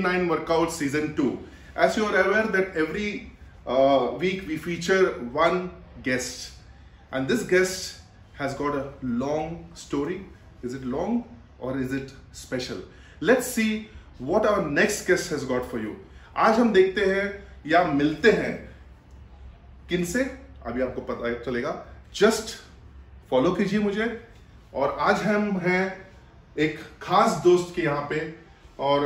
29 Workout Season 2. As you are aware that every week we feature one guest, and this guest has got a long story. Is it long or is it special? Let's see what our next guest has got for you. आज हम देखते हैं या मिलते हैं किनसे, अभी आपको पता चलेगा. जस्ट फॉलो कीजिए मुझे. और आज हम हैं एक खास दोस्त के यहाँ पे, और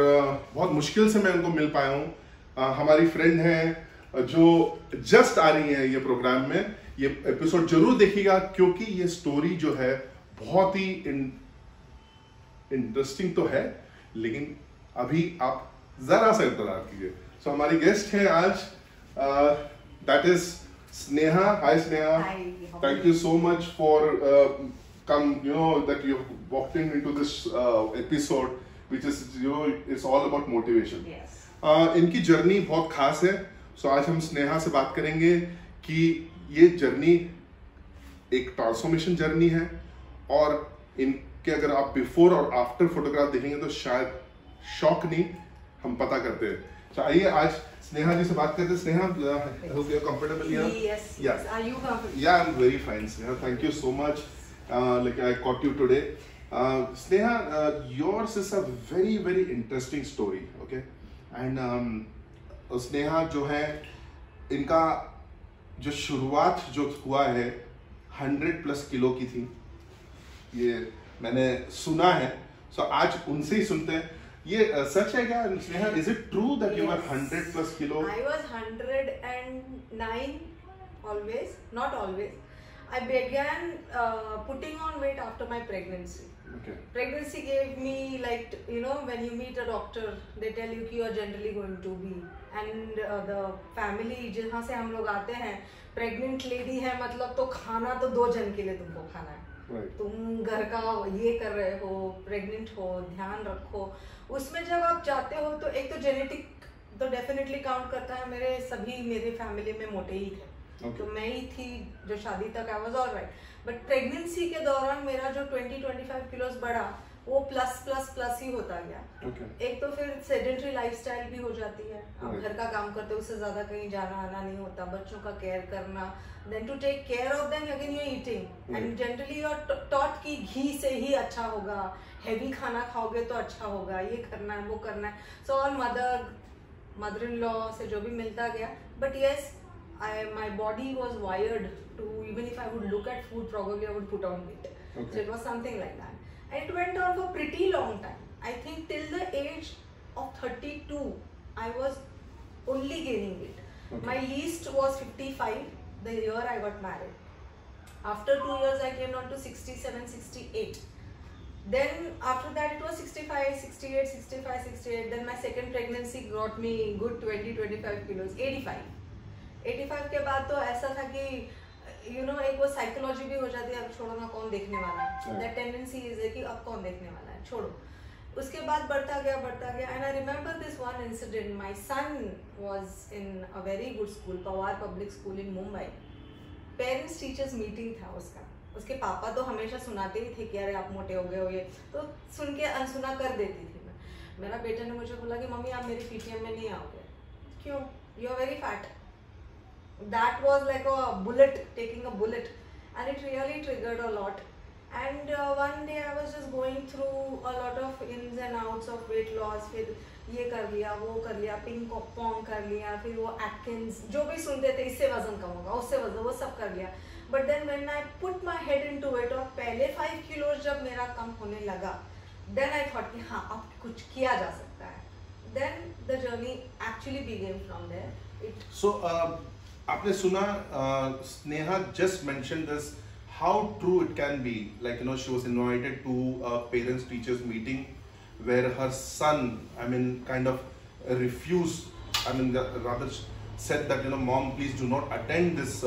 बहुत मुश्किल से मैं उनको मिल पाया हूँ. हमारी फ्रेंड है जो जस्ट आ रही है ये प्रोग्राम में. ये एपिसोड जरूर देखिएगा क्योंकि ये स्टोरी जो है बहुत ही इंटरेस्टिंग तो है, लेकिन अभी आप जरा सा इंतजार कीजिए. सो हमारी गेस्ट है आज, that is Sneha. Hi Sneha. Thank you so much for come, you know, that you walked into this episode, which is, you know, it's all about motivation. Yes. इनकी जर्नी बहुत खास है. सो आज हम स्नेहा से बात करेंगे कि ये जर्नी एक ट्रांसफॉर्मेशन जर्नी है, और इनके अगर आप बिफोर और आफ्टर फोटोग्राफ देखेंगे तो शायद शॉक नहीं हम पता करते हैं. तो आइए आज स्नेहा जी से बात करते हैं. Sneha, I hope you are comfortable here. Yes. Yeah. Are you comfortable? Yeah, I'm very fine, Sneha. Thank you so much. Like I caught you today. Sneha, yours is a very, very interesting story. Okay, and Sneha जो है, इनका जो शुरुआत जो हुआ है 100+ kilo की थी, ये मैंने सुना है. सो आज उनसे ही सुनते हैं. ये सच है क्या Sneha? Is it true that you are 100+ kilo? I was 109 always, not always. I began putting on weight after my pregnancy. Okay. Pregnancy gave me, like, you know, when you meet a doctor, they tell you कि you are generally going to be, and the family जहाँ से हम लोग आते हैं, pregnant lady है मतलब तो खाना तो 2 जन के लिए तुमको खाना है. Right. तुम घर का ये कर रहे हो, प्रेग्नेंट हो, ध्यान रखो. उसमें जब आप जाते हो तो एक तो जेनेटिक तो डेफिनेटली काउंट करता है. मेरे फैमिली में मोटे ही थे. Okay. तो मैं ही थी जो शादी तक I was alright. But pregnancy के दौरान मेरा जो 20-25 किलोस बढ़ा, वो प्लस ही होता गया. Okay. एक तो फिर सेडेंटरी लाइफस्टाइल भी हो जाती है. आप Right. घर का काम करते हो, उससे ज्यादा कहीं जाना आना नहीं होता. बच्चों का केयर करना, then to take care of them again you eating, and generally you are taught कि घी से ही अच्छा होगा, हेवी खाना खाओगे तो अच्छा होगा, ये करना है वो करना है. So all mother in law से जो भी मिलता गया. But yes, my body was wired to, even if I would look at food, probably I would put on weight. Okay. So it was something like that. And it went on for pretty long time. I think till the age of 32, I was only gaining weight. Okay. My least was 55 the year I got married. After 2 years, I came down to 67, 68. Then after that it was 65, 68, 65, 68. Then my second pregnancy got me good 20-25 kilos, 85 के बाद तो ऐसा था कि you know, एक वो psychology भी हो जाती है, अब छोड़ो ना, कौन देखने वाला है. दैट टेंडेंसी इज है कि अब कौन देखने वाला है, छोड़ो. उसके बाद बढ़ता गया. And I remember this one incident. My son was in a very good school, Pawar public school in Mumbai. Parents teachers meeting था उसका. उसके पापा तो हमेशा सुनाते ही थे कि अरे आप मोटे हो गए हो, ये तो सुन के अनसुना कर देती थी मैं. मेरा बेटा ने मुझे बोला कि मम्मी आप मेरी पीटीएम में नहीं आओगे. क्यों? You are very fat. That was like a bullet, taking a bullet, and it really triggered a lot. And one day I was just going through a lot of ins and outs of weight loss. फिर ये कर लिया, वो कर लिया, pink pong कर लिया, फिर वो एटकिंस जो भी सुनते थे, इससे वजन कम होगा, उससे वजन, वो सब कर लिया. But then when I put my head into it, और पहले 5 किलो जब मेरा कम होने लगा, then I thought कि हाँ अब कुछ किया जा सकता है. Then the journey actually began from there. So आपने सुना, Sneha just mentioned this, how true it can be. Like, you know, she was invited to a parents teachers meeting where her son, I mean, kind of refused, I mean, rather said that, you know, mom, please do not attend this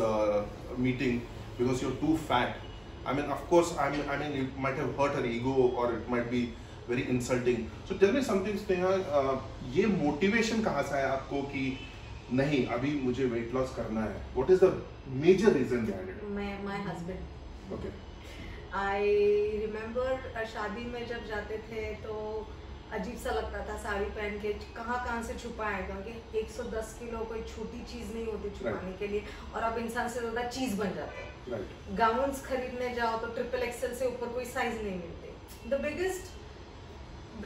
meeting because you're too fat. I mean, of course, I mean, it might have hurt her ego, or it might be very insulting. So tell me something, Sneha, ये motivation कहाँ से आया आपको कि नहीं अभी मुझे wait loss करना है? What is the major reason behind it? My husband. Okay. I remember शादी में जब जाते थे तो अजीब सा लगता था साड़ी पहन के, कहाँ से छुपाएं, क्योंकि 110 किलो कोई छोटी चीज़ नहीं होती छुपाने के लिए, और आप इंसान से ज़्यादा चीज़ बन जाते हैं। गाउन्स खरीदने जाओ तो ट्रिपल एक्सेल से ऊपर कोई साइज नहीं मिलते। The biggest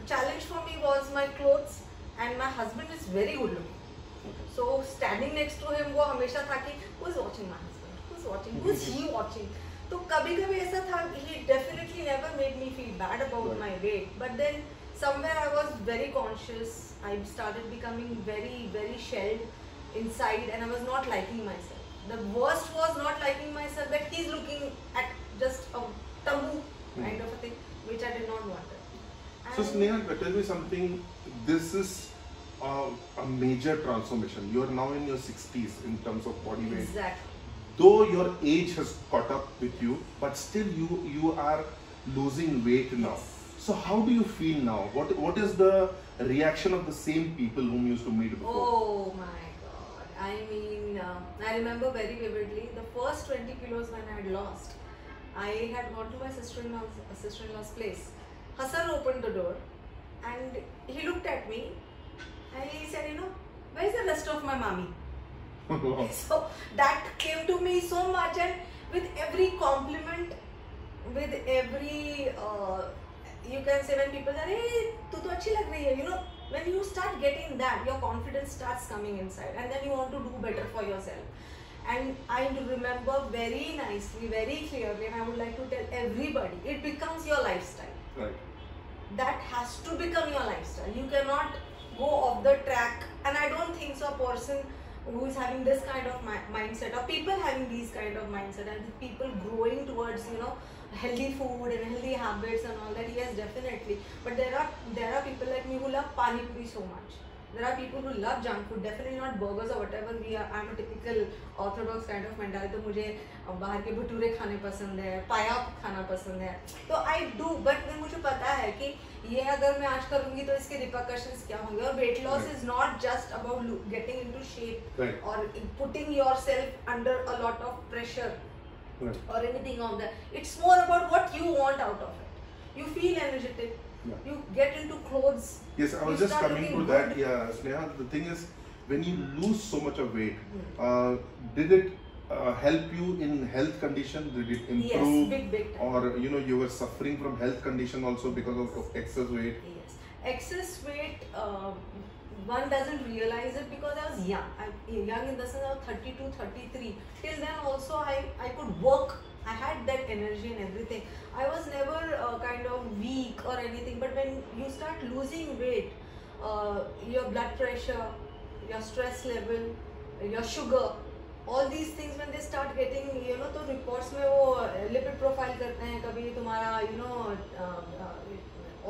challenge for me was my clothes, and my husband is very good looking, so standing next to him वो हमेशा था कि who is watching my husband, who is watching, who is he watching. तो कभी कभी ऐसा था, he definitely never made me feel bad about my weight, but then somewhere I was very conscious. I started becoming very shelled inside, and I was not liking myself. The worst was not liking myself, that he's looking at just a taboo kind of a thing, which I did not want. So Sneha, tell me something. This is a major transformation. You are now in your 60s in terms of body weight. Exactly. Though your age has caught up with you, but still you are losing weight now. Yes. So how do you feel now? What is the reaction of the same people whom you used to meet before? Oh my God! I mean, I remember very vividly the first 20 kilos when I had lost. I had gone to my sister-in-law's place. Hassan opened the door, and he looked at me, and he said, "You know, where's the rest of my mommy?" So that came to me so much, and with every compliment, with every you can say, when people say, "Hey, tu to achhi lag rahi hai," you know, when you start getting that, your confidence starts coming inside, and then you want to do better for yourself. And I remember very nicely, very clearly, and I would like to tell everybody, it becomes your lifestyle. Right. That has to become your lifestyle. You cannot go off the track, and I don't think so. A person who is having this kind of mindset, or people having these kind of mindset, and people growing towards, you know, healthy food and healthy habits and all that, yes, definitely. But there are people like me who love pani puri so much. There are people who love junk food, definitely not burgers or whatever we are. I'm a typical orthodox kind of mentality. तो मुझे बाहर के भटूरे खाने पसंद है, पाया खाना पसंद है, तो I do. But मुझे पता है कि ये अगर मैं आज करूँगी तो इसके repercussions क्या होंगे, और weight loss is not just about getting into shape or putting yourself under a lot of pressure. Or anything of that. It's more about what you want out of it. You feel energetic. You get into clothes. Yes, I was just coming to that. Yeah, Sneha, the thing is, when you lose so much of weight, did it help you in health condition? Did it improve? Yes, big time. Or you know, you were suffering from health condition also because of excess weight? Yes, excess weight. One doesn't realize it because I was young. Young in the sense I was 32, 33. Till then also I could work. I had that energy and everything. I was never kind of weak or anything. But when you start losing weight, your blood pressure, your stress level, your sugar, all these things when they start getting, you know, तो reports में वो lipid profile करते हैं, कभी तुम्हारा, you know,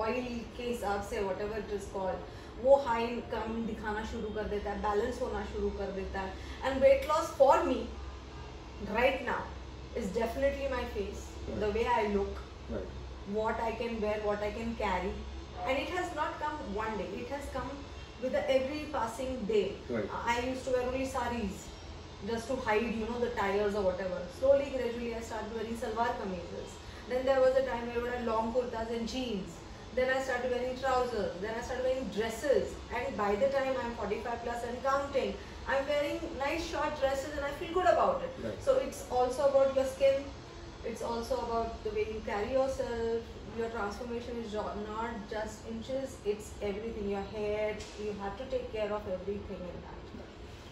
oil के हिसाब से whatever it is called, वो हाई कम दिखाना शुरू कर देता है, बैलेंस होना शुरू कर देता है. And weight loss for me right now is definitely my face, the way I look, what I can wear, what I can carry, and it has not come one day, it has come with every passing day. I used to wear only saris just to hide, you know, the tires or whatever. Slowly, gradually I started wearing salwar kameezes. Then there was a time where I would have long kurtas and jeans. Then I started wearing trousers, then I started wearing dresses, and by the time I'm 45 plus and counting, I'm wearing nice short dresses and I feel good about it. So it's also about your skin, it's also about the way you carry yourself. Your transformation is not just inches, it's everything. Your hair, you have to take care of everything in that.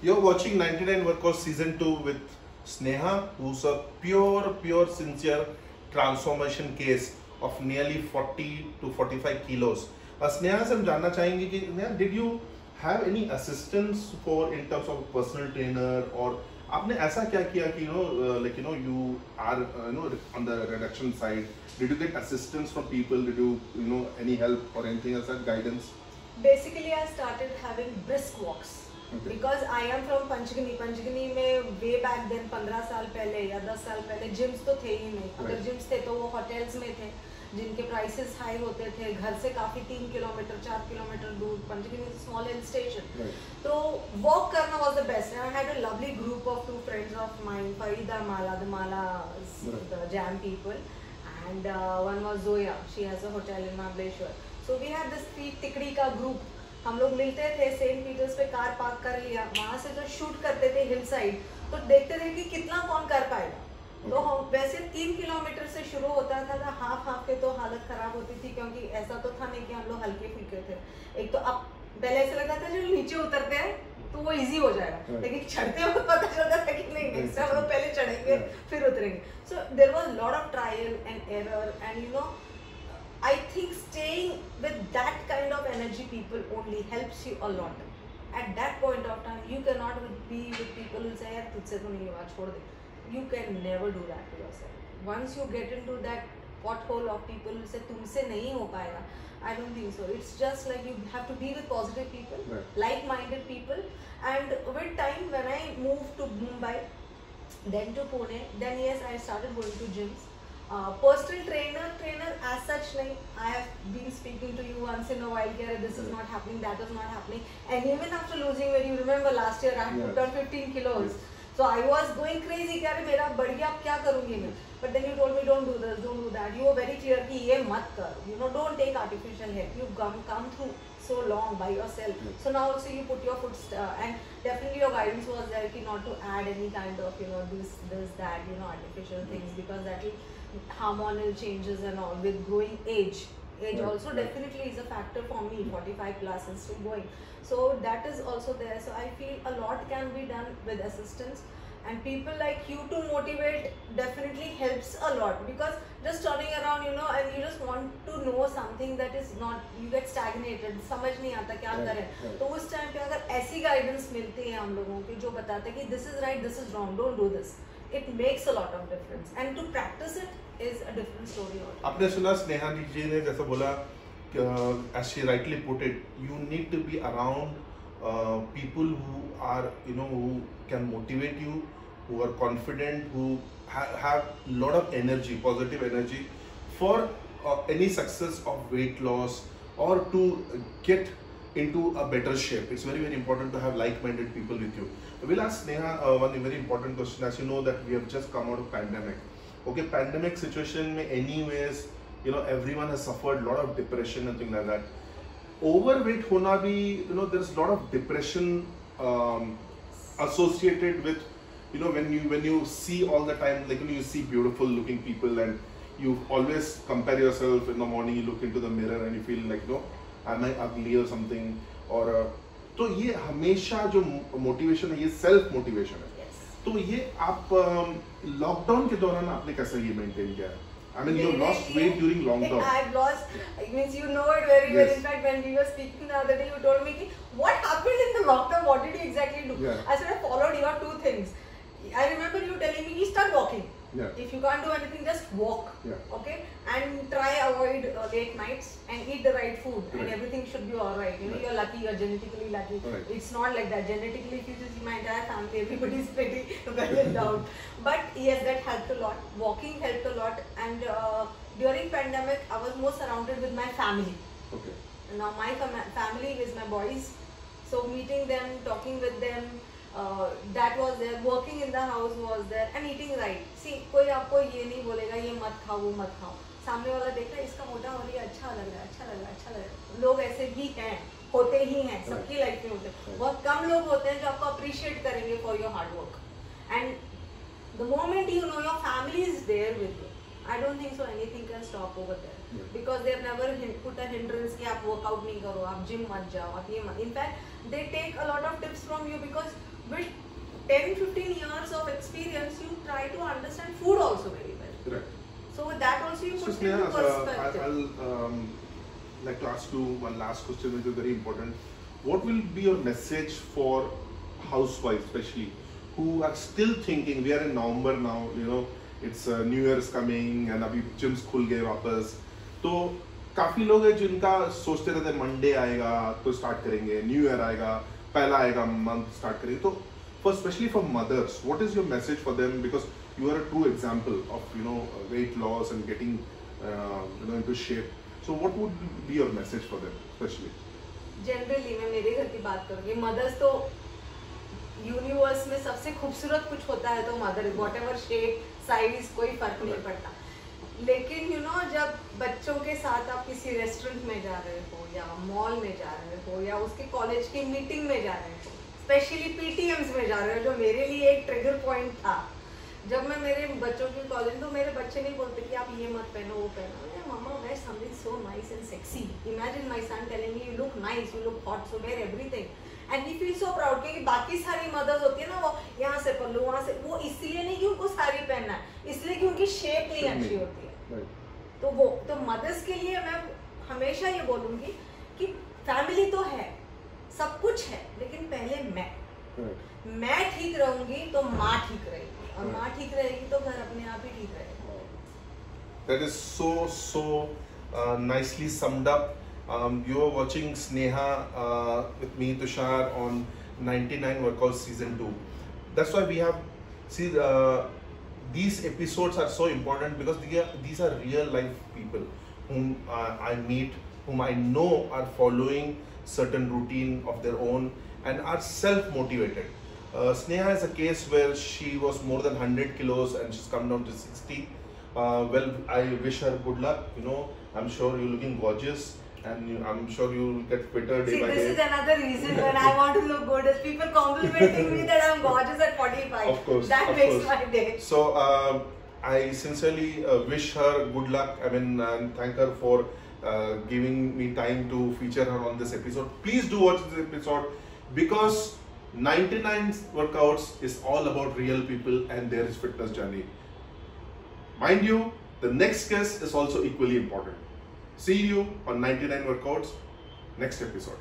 You're watching 99 Workouts Season 2 with Sneha, who's a pure sincere transformation case of nearly 40 to 45 kilos. Sneha, से हम जानना चाहेंगे कि did you have any assistance for in terms of personal trainer, or आपने ऐसा क्या किया कि like you are on the reduction side, did you get assistance from people, did you any help or anything else, that guidance? Basically I started having brisk walks. Because I am from Panchgani में way back then 15 साल पहले या 10 साल पहले gyms तो थे ही नहीं. अगर gyms थे तो वो hotels में थे जिनके प्राइसेस हाई होते थे, घर से काफ़ी 3 किलोमीटर 4 किलोमीटर दूर. Panchgani is small hill station, तो वॉक करना was the best. I had a lovely group of 2 friends of mine, Farida, Mala, the Mala the jam people, and one was Zoya. She has a hotel in Mahabaleshwar. So we had this तिकड़ी का group, हम लोग मिलते थे Saint Peters पे, car park कर लिया, वहाँ से जो शूट करते थे हिल साइड, तो देखते थे कि कितना कौन कर पाएगा। तो हम वैसे 3 किलोमीटर से शुरू होता था, हाफ के तो हालत खराब होती थी, क्योंकि ऐसा तो था नहीं कि हम लोग हल्के फुल्के थे। एक तो अब पहले ऐसा लगता था जो नीचे उतरते हैं तो वो इजी हो जाएगा, लेकिन चढ़ते हुए पता चलता था कि नहीं नेक्स्ट टाइम हम लोग पहले चढ़ेंगे फिर उतरेंगे। So there was lot of trial and error, and you know I think staying with that kind of energy people only helps you a lot. At that point of time, you cannot be with people who say, "यार तुझसे तो नहीं होगा, छोड़ दे." You can never do that to yourself. Once you get into that pothole of people who say तुमसे नहीं हो पाएगा, I don't think so. It's just like you have to be with positive people, right, like-minded people. And with time, when I moved to Mumbai, then to Pune, then yes, I started going to gyms. Personal trainer as such nahi. I have been speaking to you once in a while here, this is not happening, that is not happening, and even after losing weight, you remember last year I had put on 15 kilos. Yes. So I was going crazy कि अरे मेरा बढ़िया अब क्या करूँगी मैं, but then you told me don't do this, don't do that. You were very clear कि ये मत कर, you know, don't take artificial help. You've come through so long by yourself. Yes. So now also you put your foot and definitely your guidance was there कि not to add any kind of, you know, this that, you know, artificial things, because that will hormonal changes and all with growing age. Age also definitely is a factor for me, 45 plus and still going. So that is also there. So I feel a lot can be done with assistance, and people like you to motivate definitely helps a lot, because just turning around, you know, and you just want to know something that is not, you get stagnated, समझ नहीं आता क्या करें, तो उस time पे अगर ऐसी गाइडेंस मिलती है हम लोगों की जो बताते हैं कि this is right, this is wrong, don't do this, it makes a lot of difference, and to practice it is a different story. आपने सुना स्नेहा जी ने जैसा बोला, as she rightly put it, you need to be around people who are, you know, who can motivate you, who are confident, who have lot of energy, positive energy for any success of weight loss or to get into a better shape. It's very, very important to have like-minded people with you. We'll ask Sneha one very important question. As you know that we have just come out of pandemic. Okay, pandemic situation mein anyways, you know, everyone has suffered a lot of depression and things like that. Overweight hona bhi, you know, there's a lot of depression associated with, you know, when you see all the time, like when you see beautiful looking people and you always compare yourself in the morning, you look into the mirror and you feel like, you know, am I ugly or something, or तो ये हमेशा जो motivation है ये self motivation है. तो ये आप लॉकडाउन के दौरान आपने कैसे ये मेंटेन किया है? I mean, you lost weight during lockdown. I've lost, means you know it very well. In fact, when we were speaking the other day, you told me what happened in the lockdown. What did you exactly do? I said I followed your 2 things. I remember you telling me start walking. If you can't do anything, just walk. Okay, and try avoid late nights and eat the right food, and everything should be all right. You know, you're lucky. You're genetically lucky. It's not like that. Genetically, if you see my entire family, everybody's pretty well endowed. But yes, that helped a lot. Walking helped a lot, and during pandemic, I was more surrounded with my family. Okay. Now my family is my boys, so meeting them, talking with them. That was there, working in the house was there, and eating right. See, कोई आपको ये नहीं बोलेगा ये मत खाओ वो मत खाओ, सामने वाला देखता है इसका मोटा हो रही है, अच्छा लग रहा है, अच्छा लग रहा है, अच्छा लग रहा है. लोग ऐसे भी हैं, होते ही हैं, सबकी लाइफ में होते हैं. बहुत कम लोग होते हैं जो आपको अप्रिशिएट करेंगे for your hard work. And the moment you know your family is there with you, I don't think so anything can stop over there, because they've never put a hindrance कि आप workout नहीं करो, आप gym मत जाओ, आप ये मत. In fact, they take a lot of tips from you, because with 10-15 years of experience, you try to understand food also very well. Right. So with that also you put into perspective. I'll like to ask you one last question, which is very important. What will be your message for housewives, especially who are still thinking, we are in November now, you know, it's New Year's coming and अभी gyms खुल गए वापस, तो काफी लोग हैं जिनका सोचते रहते हैं मंडे आएगा तो स्टार्ट करेंगे, न्यू ईयर आएगा, पहला आएगा मंथ स्टार्ट करेंगे. तो for especially for mothers, what is your message for them, because you are a true example of, you know, weight loss and getting you know, into shape. So what would be your message for them, especially? Generally मैं मेरे घर की बात करूँगी, mothers तो universe में सबसे खूबसूरत कुछ होता है तो मदर, व्हाटएवर शेप साइज कोई फर्क नहीं पड़ता. लेकिन जब बच्चों के साथ आप किसी रेस्टोरेंट में जा रहे हो या मॉल में जा रहे हो या उसके कॉलेज की मीटिंग में जा रहे हो, स्पेशली पीटीएम्स में जा रहे हो, जो मेरे लिए एक ट्रिगर पॉइंट था। जब मैं मेरे बच्चों की कॉलेज, तो मेरे बच्चे नहीं बोलते कि आप ये मत पहनो वो पहनो, mama wear something so nice and sexy. Imagine my son telling me you look nice, you look hot, so wear everything and we feel so proud. क्योंकि बाकी सारी मदर्स होती है ना, वो यहाँ से पल्लू वहाँ से, वो इसलिए नहीं कि उनको साड़ी पहनना है, इसलिए कि उनकी शेप नहीं अच्छी होती है। तो मदर्स के लिए मैं हमेशा ये बोलूंगी कि फैमिली तो है, सब कुछ है, लेकिन पहले मैं ठीक रहूंगी तो माँ ठीक रहेगी, और माँ ठीक रहेगी तो घर अपने आप ही ठीक रहेगा। That is so nicely summed up. You are watching Sneha with me, Tushar, on 99 Workouts Season 2. That's why we have, these episodes are so important because these are real life people whom I meet, whom I know are following certain routine of their own and are self-motivated. Sneha is a case where she was more than 100 kilos and she's come down to 60. Well, I wish her good luck. I'm sure you're looking gorgeous, and I'm sure you'll get fitter day by day. This is another reason when I want to look good is people complimenting me that I'm gorgeous at 45. Of course, that makes my day. So I sincerely wish her good luck. And thank her for giving me time to feature her on this episode. Please do watch this episode because 99 Workouts is all about real people and their fitness journey. Mind you, the next guest is also equally important. See you on 99 Workouts next episode.